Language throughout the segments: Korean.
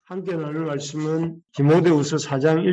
함께 나눌 말씀은 디모데후서 4장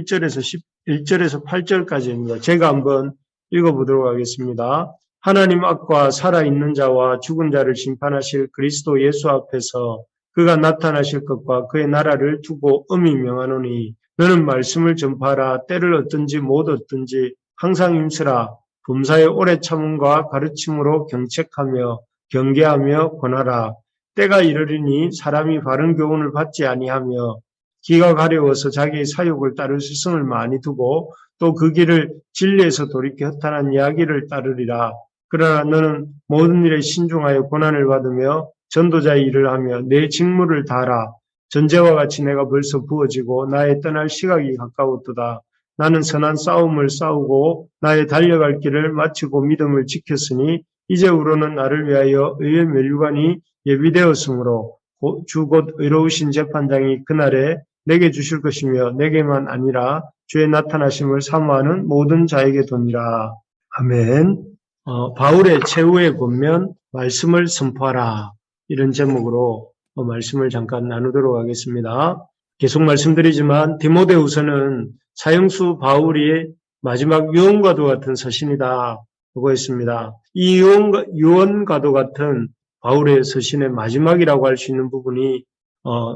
1절에서 8절까지입니다. 제가 한번 읽어보도록 하겠습니다. 하나님 앞과 살아있는 자와 죽은 자를 심판하실 그리스도 예수 앞에서 그가 나타나실 것과 그의 나라를 두고 엄히 명하노니 너는 말씀을 전파하라. 때를 얻든지 못 얻든지 항상 힘쓰라. 범사의 오래 참음과 가르침으로 경책하며 경계하며 권하라. 때가 이르리니 사람이 바른 교훈을 받지 아니하며 기가 가려워서 자기의 사욕을 따를 스승을 많이 두고 또 그 길을 진리에서 돌이켜 허탄한 이야기를 따르리라. 그러나 너는 모든 일에 신중하여 고난을 받으며 전도자의 일을 하며 내 직무를 다하라. 전제와 같이 내가 벌써 부어지고 나의 떠날 시각이 가까웠도다. 나는 선한 싸움을 싸우고 나의 달려갈 길을 마치고 믿음을 지켰으니 이제후로는 나를 위하여 의의 면류관이 예비되었으므로 주 곧 의로우신 재판장이 그날에 내게 주실 것이며 내게만 아니라 주의 나타나심을 사모하는 모든 자에게 돕니다. 아멘. 바울의 최후의 권면 말씀을 선포하라, 이런 제목으로 말씀을 잠깐 나누도록 하겠습니다. 계속 말씀드리지만 디모데후서는 사형수 바울이 마지막 유언과도 같은 서신이다 하고 했습니다. 이 유언과도 같은 바울의 서신의 마지막이라고 할 수 있는 부분이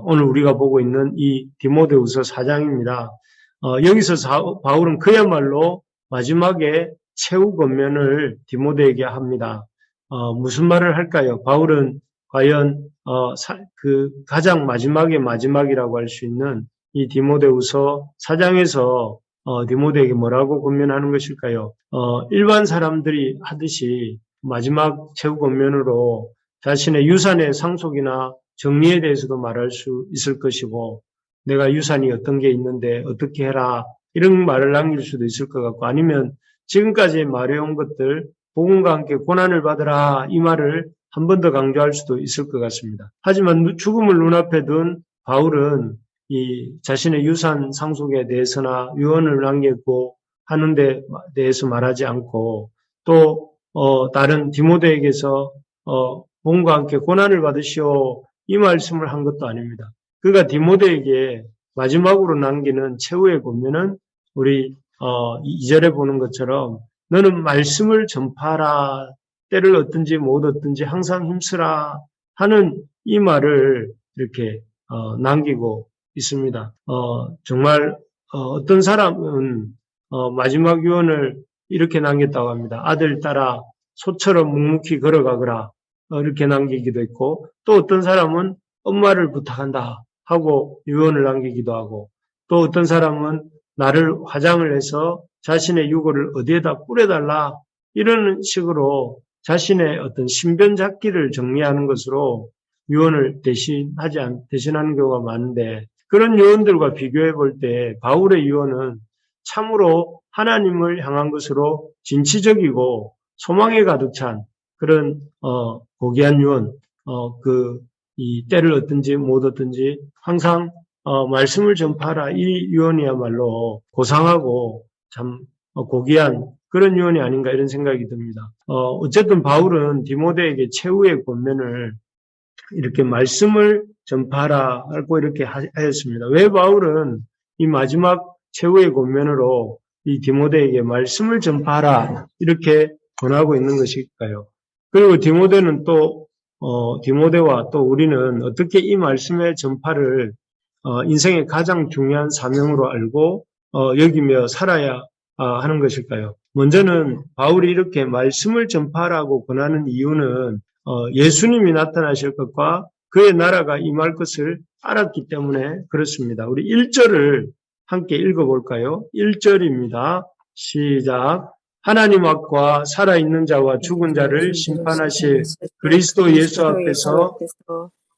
오늘 우리가 보고 있는 이 디모데후서 4장입니다. 여기서 바울은 그야말로 마지막에 최후 권면을 디모데에게 합니다. 무슨 말을 할까요? 바울은 과연 그 가장 마지막이라고 할 수 있는 이 디모데후서 4장에서 디모데에게 뭐라고 권면하는 것일까요? 일반 사람들이 하듯이 마지막 최후 권면으로 자신의 유산의 상속이나 정리에 대해서도 말할 수 있을 것이고, 내가 유산이 어떤 게 있는데 어떻게 해라, 이런 말을 남길 수도 있을 것 같고, 아니면 지금까지 말해온 것들, 복음과 함께 고난을 받으라, 이 말을 한 번 더 강조할 수도 있을 것 같습니다. 하지만 죽음을 눈앞에 둔 바울은 이 자신의 유산 상속에 대해서나 유언을 남겼고 하는 데 대해서 말하지 않고, 또 다른 디모데에게서 복음과 함께 고난을 받으시오, 이 말씀을 한 것도 아닙니다. 그가 디모데에게 마지막으로 남기는 최후의 권면은 우리 2절에 보는 것처럼 너는 말씀을 전파하라, 때를 얻든지 못 얻든지 항상 힘쓰라 하는 이 말을 이렇게 남기고 있습니다. 정말 어떤 사람은 마지막 유언을 이렇게 남겼다고 합니다. 아들 따라 소처럼 묵묵히 걸어가거라, 이렇게 남기기도 했고, 또 어떤 사람은 엄마를 부탁한다 하고 유언을 남기기도 하고, 또 어떤 사람은 나를 화장을 해서 자신의 유고를 어디에다 뿌려달라, 이런 식으로 자신의 어떤 신변 잡기를 정리하는 것으로 유언을 대신하는 경우가 많은데, 그런 유언들과 비교해 볼 때 바울의 유언은 참으로 하나님을 향한 것으로 진취적이고 소망에 가득 찬 그런 고귀한 유언, 이 때를 얻든지 못 얻든지 항상 말씀을 전파하라, 이 유언이야말로 고상하고 참 고귀한 그런 유언이 아닌가, 이런 생각이 듭니다. 어쨌든 바울은 디모데에게 최후의 권면을 이렇게 말씀을 전파하라고 이렇게 하였습니다. 왜 바울은 이 마지막 최후의 권면으로 이 디모데에게 말씀을 전파하라 이렇게 권하고 있는 것일까요? 그리고 디모데와 또 우리는 어떻게 이 말씀의 전파를 인생의 가장 중요한 사명으로 알고 여기며 살아야 하는 것일까요? 먼저는 바울이 이렇게 말씀을 전파하라고 권하는 이유는 예수님이 나타나실 것과 그의 나라가 임할 것을 알았기 때문에 그렇습니다. 우리 1절을 함께 읽어볼까요? 1절입니다. 시작. 하나님 앞과 살아있는 자와 죽은 자를 심판하실 그리스도 예수 앞에서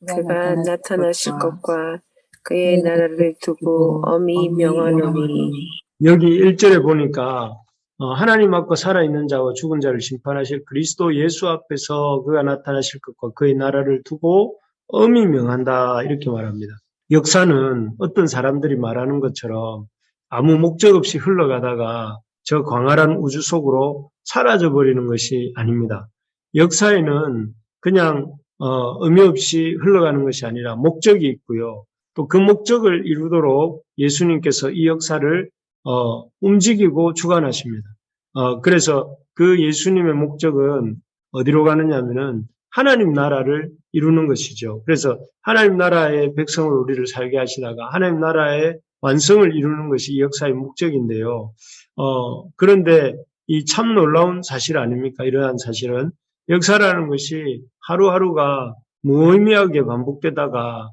그가 나타나실 것과 그의 나라를 두고 엄히 명하노니. 여기 1절에 보니까 하나님 앞과 살아있는 자와 죽은 자를 심판하실 그리스도 예수 앞에서 그가 나타나실 것과 그의 나라를 두고 엄히 명한다, 이렇게 말합니다. 역사는 어떤 사람들이 말하는 것처럼 아무 목적 없이 흘러가다가 저 광활한 우주 속으로 사라져버리는 것이 아닙니다. 역사에는 그냥 의미 없이 흘러가는 것이 아니라 목적이 있고요. 또 그 목적을 이루도록 예수님께서 이 역사를 움직이고 주관하십니다. 그래서 그 예수님의 목적은 어디로 가느냐 하면은 하나님 나라를 이루는 것이죠. 그래서 하나님 나라의 백성을 우리를 살게 하시다가 하나님 나라의 완성을 이루는 것이 이 역사의 목적인데요. 그런데 이 참 놀라운 사실 아닙니까? 이러한 사실은 역사라는 것이 하루하루가 무의미하게 반복되다가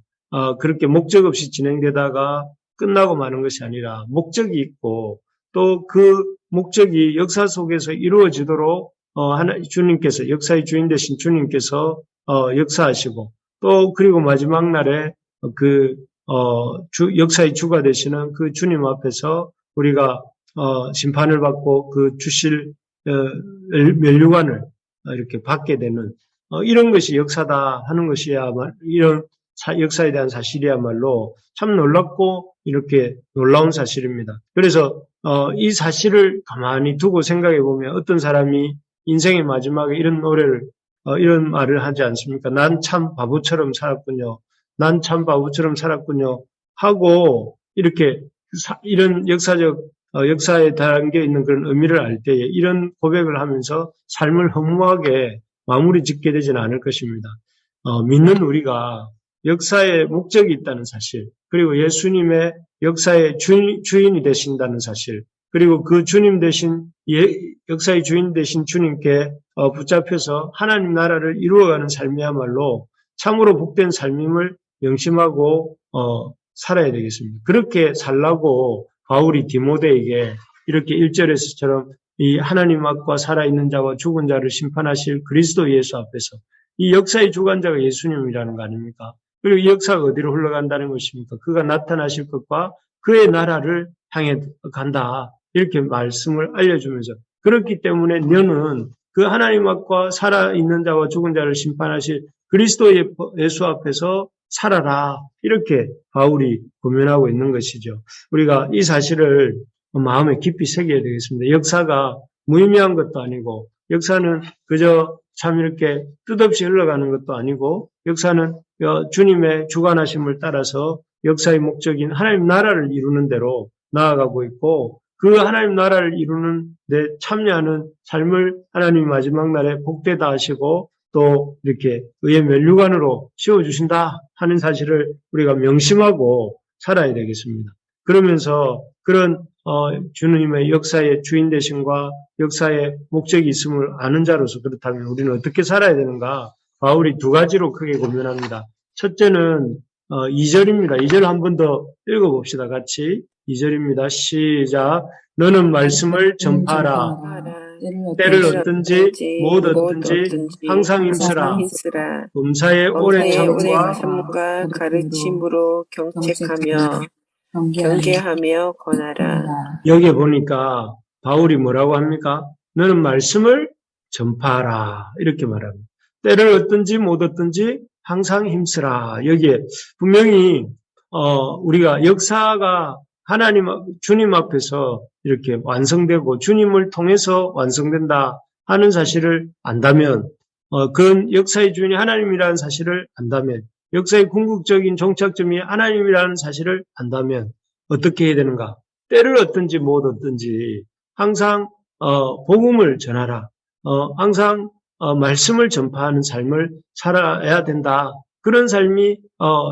그렇게 목적 없이 진행되다가 끝나고 마는 것이 아니라 목적이 있고 또 그 목적이 역사 속에서 이루어지도록 주님께서 역사의 주인 되신 주님께서 역사하시고 또 그리고 마지막 날에 역사의 주가 되시는 그 주님 앞에서 우리가 심판을 받고 그 주실 면류관을 이렇게 받게 되는 이런 것이 역사다 하는 것이야말로 이런 역사에 대한 사실이야말로 참 놀랍고 이렇게 놀라운 사실입니다. 그래서 이 사실을 가만히 두고 생각해 보면 어떤 사람이 인생의 마지막에 이런 노래를 이런 말을 하지 않습니까? 난 참 바보처럼 살았군요. 난 참 바보처럼 살았군요. 하고 이렇게 이런 역사에 담겨 있는 그런 의미를 알 때에 이런 고백을 하면서 삶을 허무하게 마무리 짓게 되지는 않을 것입니다. 믿는 우리가 역사의 목적이 있다는 사실, 그리고 예수님의 역사의 주인이 되신다는 사실, 그리고 그 주님 되신 역사의 주인 되신 주님께 붙잡혀서 하나님 나라를 이루어가는 삶이야말로 참으로 복된 삶임을 명심하고 살아야 되겠습니다. 그렇게 살라고 바울이 디모데에게 이렇게 1절에서처럼 이 하나님 앞과 살아있는 자와 죽은 자를 심판하실 그리스도 예수 앞에서 이 역사의 주관자가 예수님이라는 거 아닙니까? 그리고 이 역사가 어디로 흘러간다는 것입니까? 그가 나타나실 것과 그의 나라를 향해 간다. 이렇게 말씀을 알려주면서 그렇기 때문에 너는 그 하나님 앞과 살아있는 자와 죽은 자를 심판하실 그리스도 예수 앞에서 살아라. 이렇게 바울이 고면하고 있는 것이죠. 우리가 이 사실을 마음에 깊이 새겨야 되겠습니다. 역사가 무의미한 것도 아니고 역사는 그저 참 이렇게 뜻없이 흘러가는 것도 아니고 역사는 주님의 주관하심을 따라서 역사의 목적인 하나님 나라를 이루는 대로 나아가고 있고 그 하나님 나라를 이루는 데 참여하는 삶을 하나님이 마지막 날에 복되다 하시고 또 이렇게 의의 면류관으로 씌워주신다 하는 사실을 우리가 명심하고 살아야 되겠습니다. 그러면서 그런 주님의 역사의 주인 되심과 역사의 목적이 있음을 아는 자로서 그렇다면 우리는 어떻게 살아야 되는가? 바울이 두 가지로 크게 고민합니다. 첫째는 2절입니다. 2절 한 번 더 읽어봅시다. 같이 2절입니다. 시작. 너는 말씀을 전파하라. 때를 얻든지 못 얻든지 항상 힘쓰라. 범사에 오래 참과 가르침으로 경책하며 경계하며 권하라. 여기에 보니까 바울이 뭐라고 합니까? 너는 말씀을 전파하라. 이렇게 말합니다. 때를 얻든지 못 얻든지 항상 힘쓰라. 여기에 분명히 우리가 역사가 주님 앞에서 이렇게 완성되고 주님을 통해서 완성된다 하는 사실을 안다면 그건 역사의 주인이 하나님이라는 사실을 안다면 역사의 궁극적인 종착점이 하나님이라는 사실을 안다면 어떻게 해야 되는가? 때를 얻든지 못 얻든지 항상 복음을 전하라. 항상 말씀을 전파하는 삶을 살아야 된다. 그런 삶이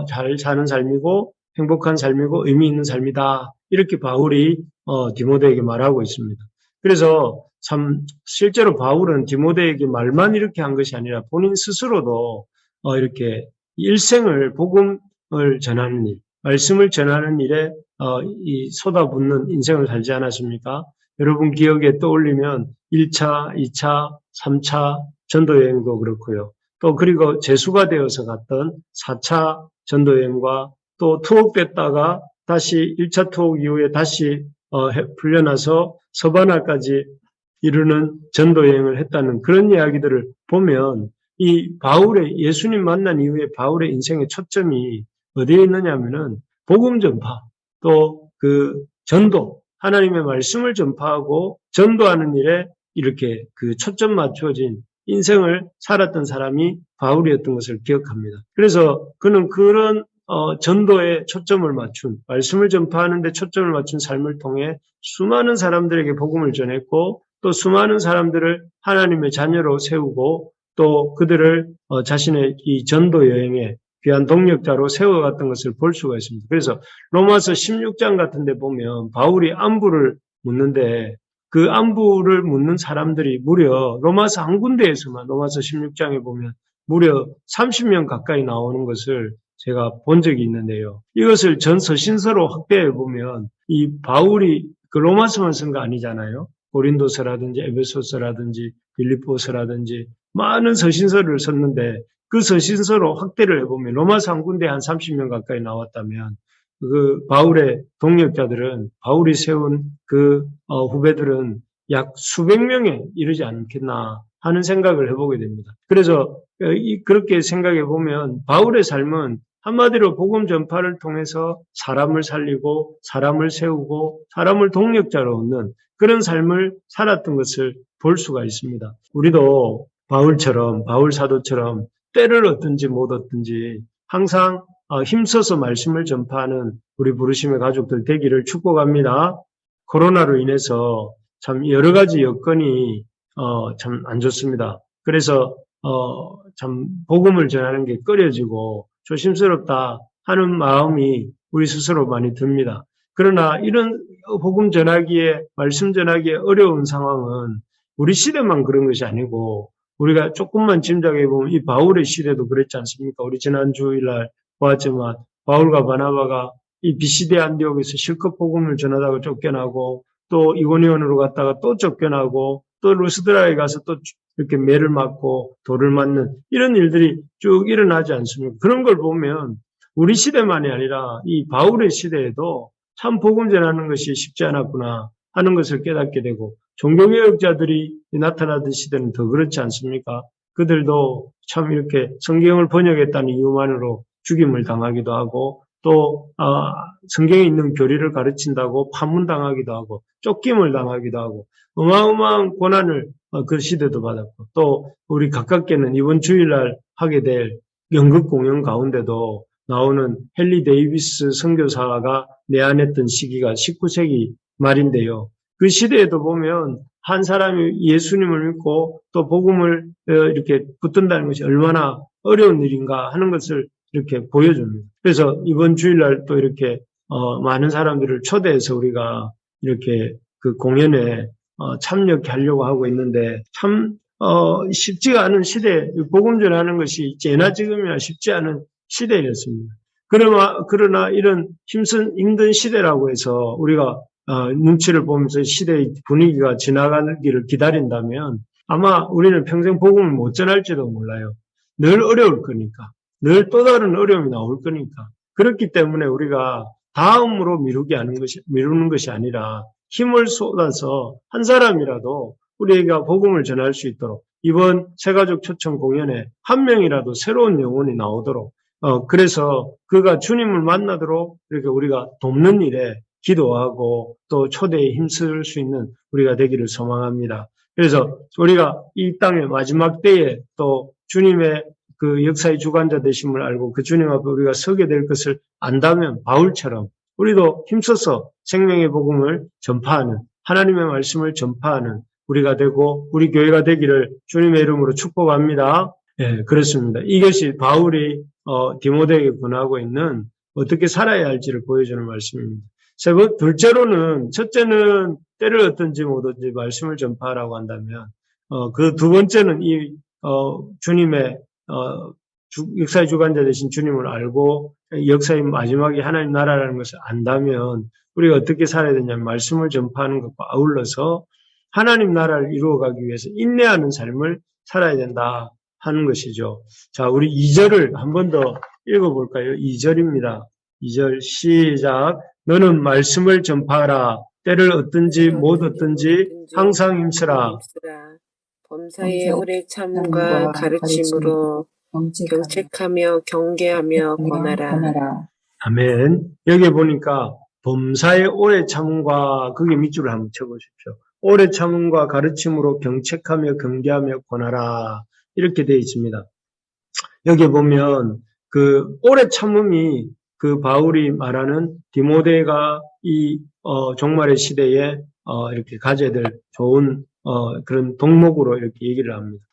잘 사는 삶이고 행복한 삶이고 의미 있는 삶이다. 이렇게 바울이 디모데에게 말하고 있습니다. 그래서 참 실제로 바울은 디모데에게 말만 이렇게 한 것이 아니라 본인 스스로도 이렇게 일생을 복음을 전하는 일, 말씀을 전하는 일에 이 쏟아붓는 인생을 살지 않았습니까? 여러분 기억에 떠올리면 1차, 2차, 3차 전도여행도 그렇고요. 또 그리고 재수가 되어서 갔던 4차 전도여행과 또 투옥됐다가 다시 1차 투옥 이후에 다시 풀려나서 서바나까지 이르는 전도여행을 했다는 그런 이야기들을 보면 이 바울의 예수님 만난 이후에 바울의 인생의 초점이 어디에 있느냐면은 복음 전파 또 그 전도 하나님의 말씀을 전파하고 전도하는 일에 이렇게 그 초점 맞춰진 인생을 살았던 사람이 바울이었던 것을 기억합니다. 그래서 그는 그런 전도에 초점을 맞춘, 말씀을 전파하는 데 초점을 맞춘 삶을 통해 수많은 사람들에게 복음을 전했고 또 수많은 사람들을 하나님의 자녀로 세우고 또 그들을 자신의 이 전도 여행에 귀한 동력자로 세워갔던 것을 볼 수가 있습니다. 그래서 로마서 16장 같은 데 보면 바울이 안부를 묻는데 그 안부를 묻는 사람들이 무려 로마서 한 군데에서만 로마서 16장에 보면 무려 30명 가까이 나오는 것을 제가 본 적이 있는데요. 이것을 전 서신서로 확대해 보면 이 바울이 그 로마서만 쓴 거 아니잖아요. 고린도서라든지 에베소서라든지 빌립보서라든지 많은 서신서를 썼는데 그 서신서로 확대를 해보면 로마서 한 군데에 한 30명 가까이 나왔다면 그 바울의 동력자들은 바울이 세운 그 후배들은 약 수백 명에 이르지 않겠나 하는 생각을 해보게 됩니다. 그래서 그렇게 생각해 보면 바울의 삶은 한마디로 복음 전파를 통해서 사람을 살리고 사람을 세우고 사람을 동력자로 얻는 그런 삶을 살았던 것을 볼 수가 있습니다. 우리도 바울처럼 바울 사도처럼 때를 얻든지 못 얻든지 항상 힘써서 말씀을 전파하는 우리 부르심의 가족들 되기를 축복합니다. 코로나로 인해서 참 여러 가지 여건이 참 안 좋습니다. 그래서 참 복음을 전하는 게 꺼려지고 조심스럽다 하는 마음이 우리 스스로 많이 듭니다. 그러나 이런 복음 전하기에 말씀 전하기에 어려운 상황은 우리 시대만 그런 것이 아니고 우리가 조금만 짐작해 보면 이 바울의 시대도 그랬지 않습니까? 우리 지난 주일날 보았지만 바울과 바나바가 이 비시대 안디옥에서 실컷 복음을 전하다가 쫓겨나고 또 이고니온으로 갔다가 또 쫓겨나고 또 루스드라에 가서 또 이렇게 매를 맞고 돌을 맞는 이런 일들이 쭉 일어나지 않습니까? 그런 걸 보면 우리 시대만이 아니라 이 바울의 시대에도 참 복음 전하는 것이 쉽지 않았구나 하는 것을 깨닫게 되고 종교개혁자들이 나타나던 시대는 더 그렇지 않습니까? 그들도 참 이렇게 성경을 번역했다는 이유만으로 죽임을 당하기도 하고 또 성경에 있는 교리를 가르친다고 판문당하기도 하고 쫓김을 당하기도 하고 어마어마한 고난을 그 시대도 받았고 또 우리 가깝게는 이번 주일날 하게 될 연극 공연 가운데도 나오는 헨리 데이비스 선교사가 내한했던 시기가 19세기 말인데요. 그 시대에도 보면 한 사람이 예수님을 믿고 또 복음을 이렇게 붙든다는 것이 얼마나 어려운 일인가 하는 것을 이렇게 보여줍니다. 그래서 이번 주일날 또 이렇게 많은 사람들을 초대해서 우리가 이렇게 그 공연에 참여하려고 하고 있는데 참 쉽지가 않은 시대, 복음 전하는 것이 이제나 지금이나 쉽지 않은 시대였습니다. 그러나 이런 힘든 시대라고 해서 우리가 눈치를 보면서 시대의 분위기가 지나가기를 기다린다면 아마 우리는 평생 복음을 못 전할지도 몰라요. 늘 어려울 거니까. 늘 또 다른 어려움이 나올 거니까. 그렇기 때문에 우리가 다음으로 미루는 것이 아니라 힘을 쏟아서 한 사람이라도 우리가 복음을 전할 수 있도록 이번 새가족 초청 공연에 한 명이라도 새로운 영혼이 나오도록 그래서 그가 주님을 만나도록 이렇게 우리가 돕는 일에 기도하고 또 초대에 힘쓸 수 있는 우리가 되기를 소망합니다. 그래서 우리가 이 땅의 마지막 때에 또 주님의 그 역사의 주관자 되심을 알고 그 주님 앞에 우리가 서게 될 것을 안다면 바울처럼 우리도 힘써서 생명의 복음을 전파하는 하나님의 말씀을 전파하는 우리가 되고 우리 교회가 되기를 주님의 이름으로 축복합니다. 예, 그렇습니다. 이것이 바울이 디모데에게 권하고 있는 어떻게 살아야 할지를 보여주는 말씀입니다. 둘째로는 첫째는 때를 얻든지 못 얻든지 말씀을 전파하라고 한다면 그 두 번째는 이 주님의 역사의 주관자 되신 주님을 알고 역사의 마지막이 하나님 나라라는 것을 안다면 우리가 어떻게 살아야 되냐면 말씀을 전파하는 것과 아울러서 하나님 나라를 이루어가기 위해서 인내하는 삶을 살아야 된다 하는 것이죠. 자, 우리 2절을 한 번 더 읽어볼까요? 2절입니다. 2절 시작. 너는 말씀을 전파하라. 때를 얻든지 못 얻든지 항상 힘쓰라. 범사에 오래 참음과 가르침으로 경책하며 경계하며 권하라. 아멘. 여기 보니까 범사에 오래 참음과 거기 밑줄을 한번 쳐보십시오. 오래 참음과 가르침으로 경책하며 경계하며 권하라. 이렇게 되어 있습니다. 여기 보면 그 오래 참음이 그 바울이 말하는 디모데가 이 종말의 시대에 이렇게 가져야 될 좋은 그런 덕목으로 이렇게 얘기를 합니다.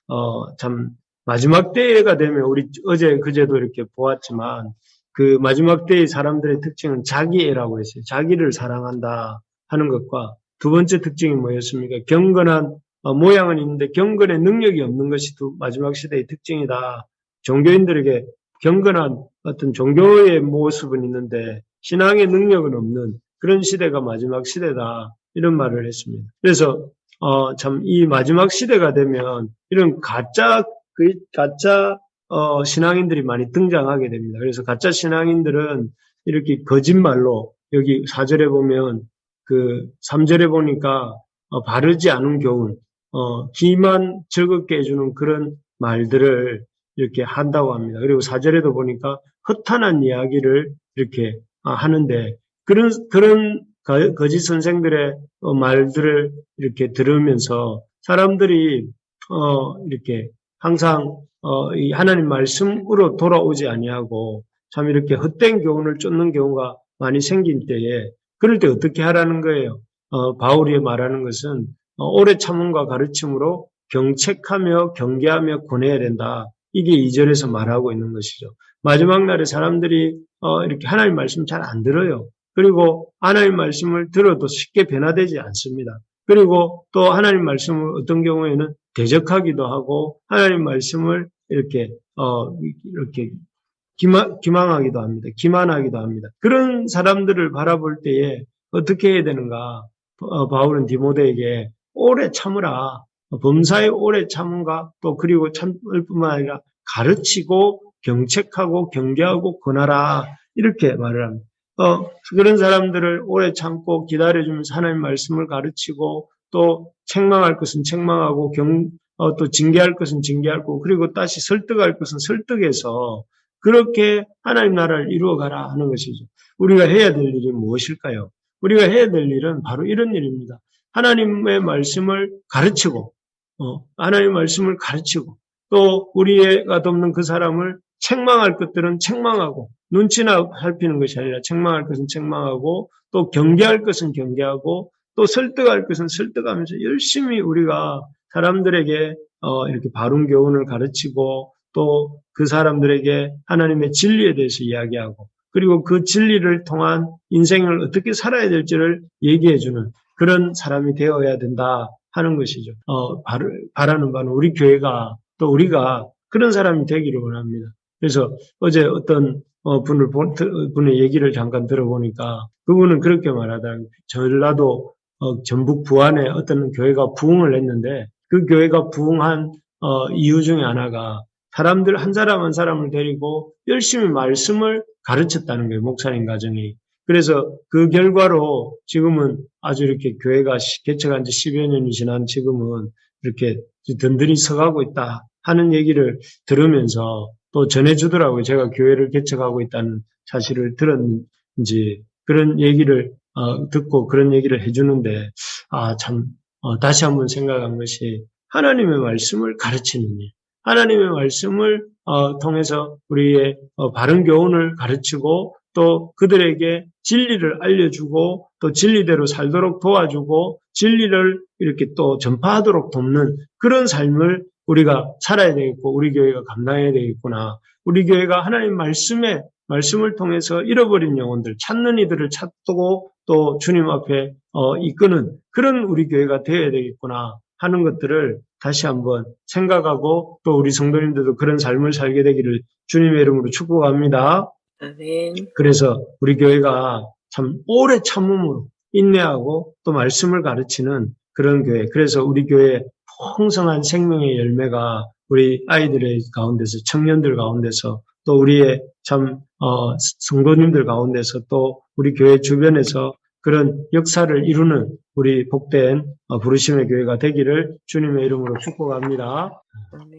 참 마지막 때가 되면 우리 어제 그제도 이렇게 보았지만 그 마지막 때의 사람들의 특징은 자기애라고 했어요. 자기를 사랑한다 하는 것과 두 번째 특징이 뭐였습니까? 경건한 모양은 있는데 경건의 능력이 없는 것이 마지막 시대의 특징이다. 종교인들에게 경건한 어떤 종교의 모습은 있는데 신앙의 능력은 없는 그런 시대가 마지막 시대다. 이런 말을 했습니다. 그래서 참 이 마지막 시대가 되면 이런 가짜 신앙인들이 많이 등장하게 됩니다. 그래서 가짜 신앙인들은 이렇게 거짓말로 여기 4절에 보면 그 3절에 보니까 바르지 않은 교훈, 귀만 즐겁게 해주는 그런 말들을 이렇게 한다고 합니다. 그리고 4절에도 보니까 허탄한 이야기를 이렇게 하는데 그런 거짓 선생들의 말들을 이렇게 들으면서 사람들이 이렇게 항상 이 하나님 말씀으로 돌아오지 아니하고 참 이렇게 헛된 교훈을 쫓는 경우가 많이 생긴 때에 그럴 때 어떻게 하라는 거예요? 바울이 말하는 것은 오래 참음과 가르침으로 경책하며 경계하며 권해야 된다. 이게 2절에서 말하고 있는 것이죠. 마지막 날에 사람들이 이렇게 하나님 말씀 잘 안 들어요. 그리고 하나님 말씀을 들어도 쉽게 변화되지 않습니다. 그리고 또 하나님 말씀을 어떤 경우에는 대적하기도 하고 하나님 말씀을 이렇게 기망하기도 합니다. 기만하기도 합니다. 그런 사람들을 바라볼 때에 어떻게 해야 되는가? 바울은 디모데에게 오래 참으라. 범사에 오래 참음과 또 그리고 참을 뿐만 아니라 가르치고 경책하고 경계하고 권하라. 이렇게 말을 합니다. 그런 사람들을 오래 참고 기다려주면서 하나님 말씀을 가르치고 또 책망할 것은 책망하고 또 징계할 것은 징계하고 그리고 다시 설득할 것은 설득해서 그렇게 하나님 나라를 이루어가라 하는 것이죠. 우리가 해야 될 일이 무엇일까요? 우리가 해야 될 일은 바로 이런 일입니다. 하나님의 말씀을 가르치고 하나님의 말씀을 가르치고 또 우리가 돕는 그 사람을 책망할 것들은 책망하고 눈치나 살피는 것이 아니라 책망할 것은 책망하고 또 경계할 것은 경계하고 또 설득할 것은 설득하면서 열심히 우리가 사람들에게 이렇게 바른 교훈을 가르치고 또 그 사람들에게 하나님의 진리에 대해서 이야기하고 그리고 그 진리를 통한 인생을 어떻게 살아야 될지를 얘기해주는 그런 사람이 되어야 된다 하는 것이죠. 바라는 바는 우리 교회가 또 우리가 그런 사람이 되기를 원합니다. 그래서 어제 어떤 분의 얘기를 잠깐 들어보니까 그분은 그렇게 말하다. 전라도 전북 부안에 어떤 교회가 부흥을 했는데 그 교회가 부흥한 이유 중에 하나가 사람들 한 사람 한 사람을 데리고 열심히 말씀을 가르쳤다는 거예요. 목사님 가정이. 그래서 그 결과로 지금은 아주 이렇게 교회가 개척한 지 10여 년이 지난 지금은 이렇게 든든히 서가고 있다 하는 얘기를 들으면서 또 전해주더라고요. 제가 교회를 개척하고 있다는 사실을 들었는지 그런 얘기를 듣고 그런 얘기를 해주는데 다시 한번 생각한 것이 하나님의 말씀을 가르치는 일. 하나님의 말씀을 통해서 우리의 바른 교훈을 가르치고 또 그들에게 진리를 알려주고 또 진리대로 살도록 도와주고 진리를 이렇게 또 전파하도록 돕는 그런 삶을 우리가 살아야 되겠고 우리 교회가 감당해야 되겠구나. 우리 교회가 하나님 말씀을 통해서 잃어버린 영혼들, 찾는 이들을 찾고 또 주님 앞에 이끄는 그런 우리 교회가 되어야 되겠구나 하는 것들을 다시 한번 생각하고 또 우리 성도님들도 그런 삶을 살게 되기를 주님의 이름으로 축복합니다. 아멘. 그래서 우리 교회가 참 오래 참음으로 인내하고 또 말씀을 가르치는 그런 교회. 그래서 우리 교회에 풍성한 생명의 열매가 우리 아이들의 가운데서 청년들 가운데서 또 우리의 참 성도님들 가운데서 또 우리 교회 주변에서 그런 역사를 이루는 우리 복된 부르심의 교회가 되기를 주님의 이름으로 축복합니다. 아멘.